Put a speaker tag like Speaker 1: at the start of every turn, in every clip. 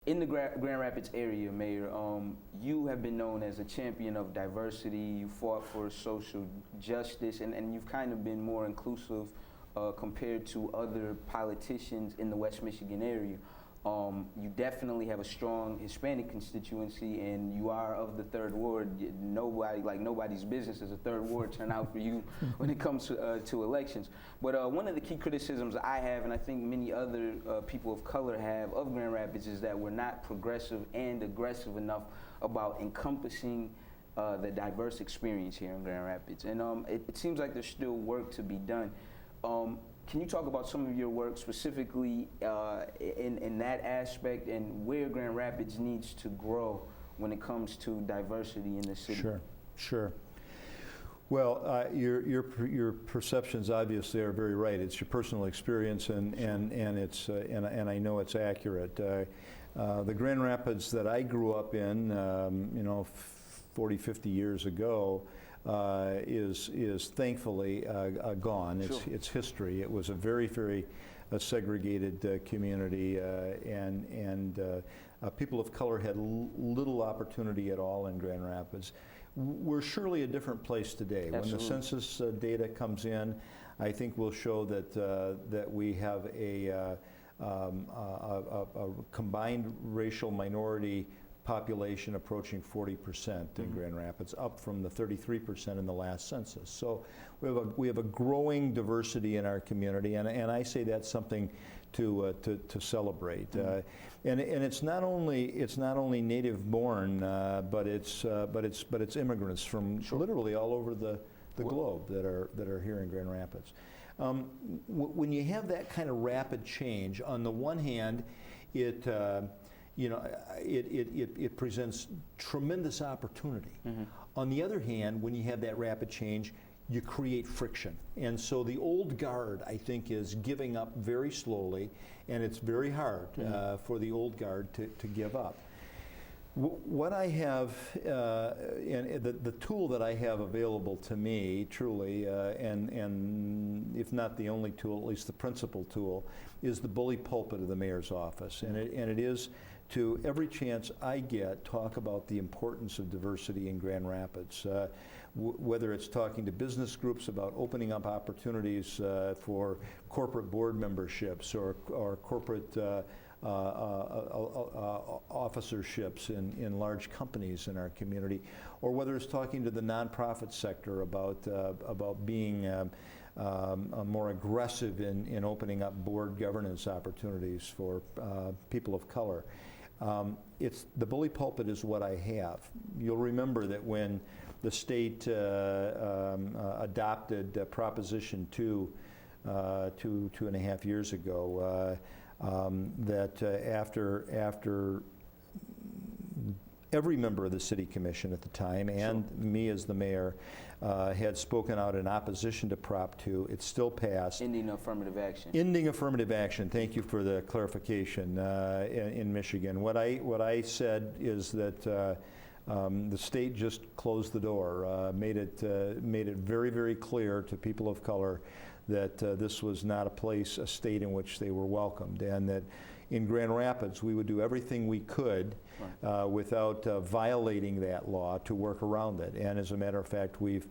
Speaker 1: In the Grand Rapids area, Mayor, you have been known as a champion of diversity. You fought for social justice, and you've kind of been more inclusive compared to other politicians in the West Michigan area. You definitely have a strong Hispanic constituency, and you are of the Third Ward. Nobody's business as a Third Ward turn out for you when it comes to elections. But one of the key criticisms I have, and I think many other people of color have of Grand Rapids, is that we're not progressive and aggressive enough about encompassing the diverse experience here in Grand Rapids. And it seems like there's still work to be done. Can you talk about some of your work specifically in that aspect, and where Grand Rapids needs to grow when it comes to diversity in the city?
Speaker 2: Sure. Well, your perceptions obviously are very right. It's your personal experience, and it's and I know it's accurate. The Grand Rapids that I grew up in, 40, 50 years ago, is thankfully gone. It's history. It was a very segregated community, and people of color had little opportunity at all in Grand Rapids. We're surely a different place today. Absolutely. When the census data comes in, I think we'll show that we have a combined racial minority population approaching 40% in Grand Rapids, up from the 33% in the last census. So we have a growing diversity in our community, and I say that's something to celebrate. And it's not only native born, but it's immigrants from literally all over the globe that are here in Grand Rapids. When you have that kind of rapid change, on the one hand, it presents tremendous opportunity. On the other hand, when you have that rapid change, you create friction. And so the old guard, I think, is giving up very slowly, and it's very hard for the old guard to give up. What I have, and the tool that I have available to me, truly, and if not the only tool, at least the principal tool, is the bully pulpit of the mayor's office. And it is to every chance I get talk about the importance of diversity in Grand Rapids, whether it's talking to business groups about opening up opportunities for corporate board memberships or corporate officerships in large companies in our community, or whether it's talking to the nonprofit sector about being more aggressive in opening up board governance opportunities for people of color. The bully pulpit is what I have. You'll remember that when the state adopted Proposition 2 2.5 years ago, that after every member of the city commission at the time, and me as the mayor, had spoken out in opposition to Prop 2, it still passed.
Speaker 1: Ending affirmative action.
Speaker 2: Ending affirmative action. Thank you for the clarification. In Michigan, what I said is that the state just closed the door, made it very, very clear to people of color that this was not a state in which they were welcomed, and that in Grand Rapids we would do everything we could without violating that law to work around it. And as a matter of fact, we've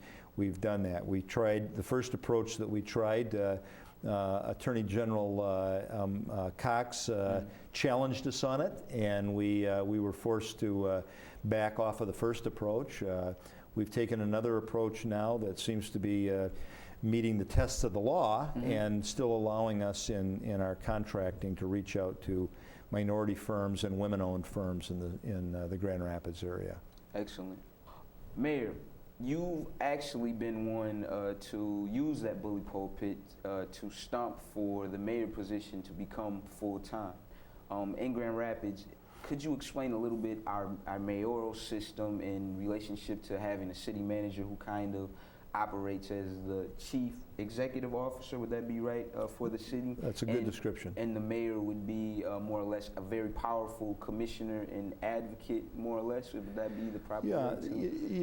Speaker 2: done that. We tried the first approach that we tried. Attorney General Cox challenged us on it, and we were forced to back off of the first approach. We've taken another approach now that seems to be meeting the tests of the law and still allowing us in our contracting to reach out to minority firms and women-owned firms in the Grand Rapids area.
Speaker 1: Excellent. Mayor, you've actually been one to use that bully pulpit to stomp for the mayor position to become full-time. In Grand Rapids, could you explain a little bit our mayoral system in relationship to having a city manager who kind of operates as the chief executive officer, would that be right, for the city?
Speaker 2: That's a good description.
Speaker 1: And the mayor would be more or less a very powerful commissioner and advocate, more or less. Would that be the proper way to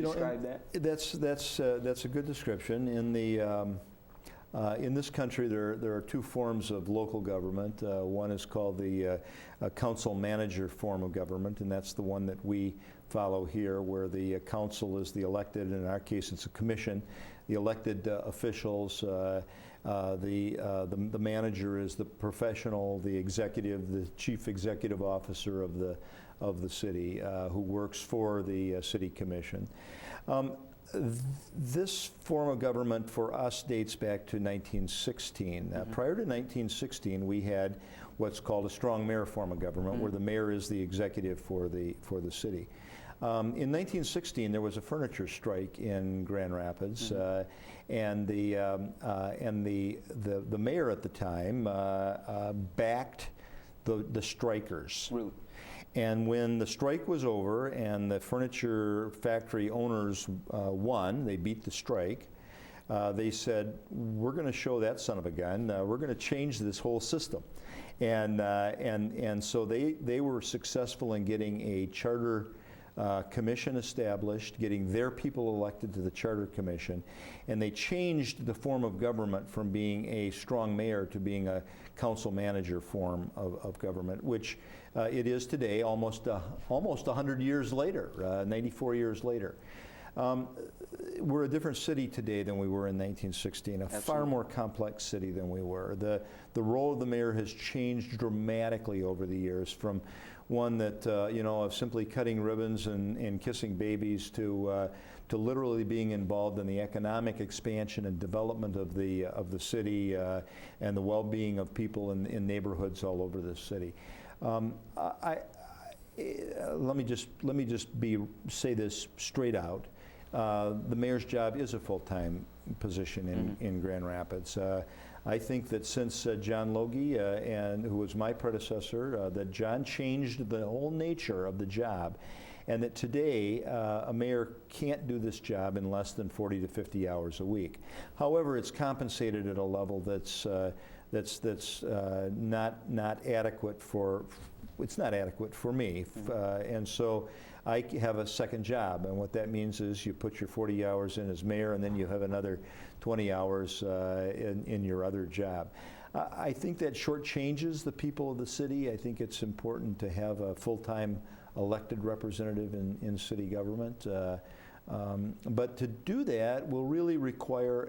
Speaker 1: describe that?
Speaker 2: That's a good description. In the In this country, there are two forms of local government. One is called the council manager form of government, and that's the one that we follow here, where the council is the elected, and in our case it's a commission. The elected officials, the manager is the professional, the executive, the chief executive officer of the city, who works for the city commission. This form of government for us dates back to 1916. Prior to 1916, we had what's called a strong mayor form of government, where the mayor is the executive for the city. In 1916, there was a furniture strike in Grand Rapids, and the mayor at the time backed the strikers.
Speaker 1: Really?
Speaker 2: And when the strike was over and the furniture factory owners won, they beat the strike, they said, we're going to show that son of a gun, we're going to change this whole system. And so they were successful in getting a charter commission established, getting their people elected to the charter commission, and they changed the form of government from being a strong mayor to being a council manager form of government, which it is today, almost 100 years later, 94 years later. We're a different city today than we were in 1916, a far more complex city than we were. The role of the mayor has changed dramatically over the years, from one that, of simply cutting ribbons and kissing babies to literally being involved in the economic expansion and development of the city and the well-being of people in neighborhoods all over this city. Let me just say this straight out. The mayor's job is a full-time position in Grand Rapids. I think that since John Logie, who was my predecessor, that John changed the whole nature of the job, and that today a mayor can't do this job in less than 40 to 50 hours a week. However, it's compensated at a level that's not adequate for. It's not adequate for me, and so I have a second job, and what that means is you put your 40 hours in as mayor, and then you have another 20 hours in your other job. I think that shortchanges the people of the city. I think it's important to have a full-time elected representative in city government. But to do that will really require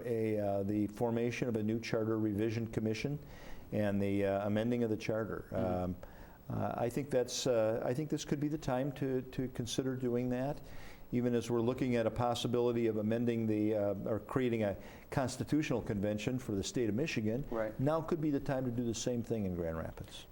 Speaker 2: the formation of a new charter revision commission and the amending of the charter. I think this could be the time to consider doing that, even as we're looking at a possibility of amending or creating a constitutional convention for the state of Michigan.
Speaker 1: Right.
Speaker 2: Now could be the time to do the same thing in Grand Rapids.